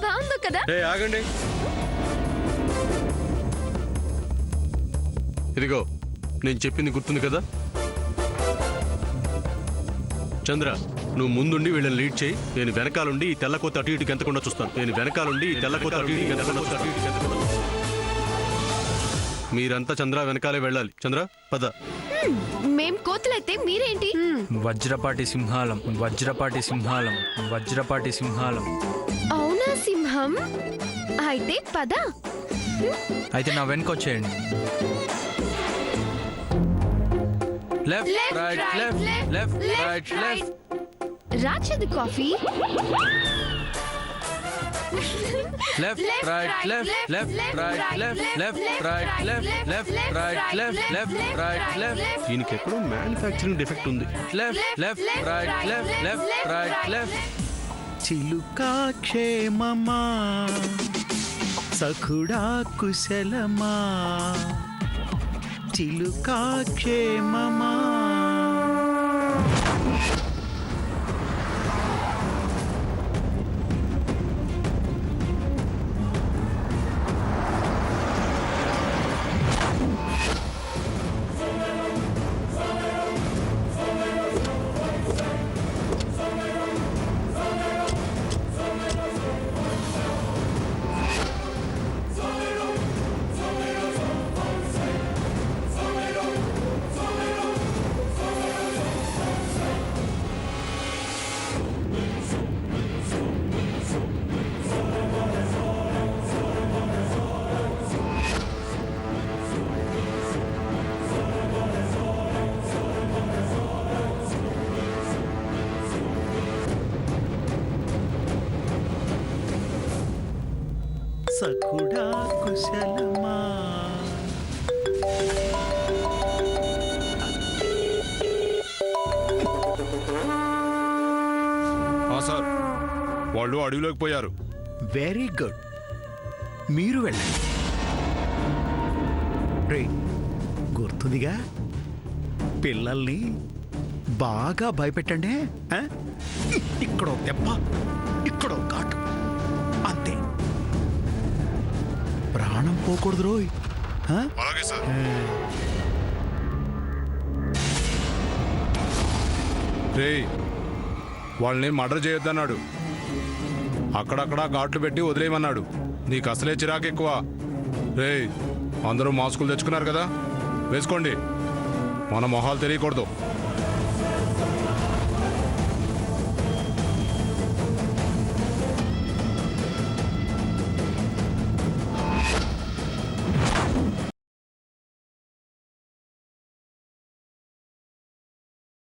బాగుందో కదా? ఆగండి. ఇదిగో నేను చెప్పింది గుర్తుంది కదా? చంద్ర, నువ్వు ముందుండి వీళ్ళని లీడ్ చేయి. నేను వెనకాలండి ఈ తెల్లకోత అటు ఇటుకి ఎంతకుండా చూస్తాను. మీరంతా చంద్ర వెనకాలే వెళ్ళాలి. చంద్ర పద. మేం కోతులైతే మీరేంటి? వజ్రపాటి సింహాలం. అవునా సింహం? అయితే పద. అయితే నా వెనక వచ్చేయండి. Left right. రాచది కాఫీ. Left right. దీనికి ఎక్కడో మ్యానుఫ్యాక్చరింగ్ డిఫెక్ట్ ఉంది. Left right. చిలుకా క్షేమమా, సఖుడా కుశలమా, చిలుకా క్షేమమా. సఖుడా కుశలమా. సార్, వాళ్ళు అడవిలోకి పోయారు. వెరీ గుడ్, మీరు వెళ్ళండి. రే, గుర్తుందిగా, పిల్లల్ని బాగా భయపెట్టండి. ఇక్కడో దెబ్బ, ఇక్కడో ఘాటు, అంతే. ప్రాణం పోకూడదు రోయ్. అలాగే సార్. రేయ్, వాళ్ళని మర్డర్ చేయొద్దన్నాడు. అక్కడక్కడ ఘాట్లు పెట్టి వదిలేయమన్నాడు. నీకు అసలే చిరాకు ఎక్కువ. రేయ్, అందరూ మాస్కులు తెచ్చుకున్నారు కదా, వేసుకోండి. మన మొహాలు తెలియకూడదు.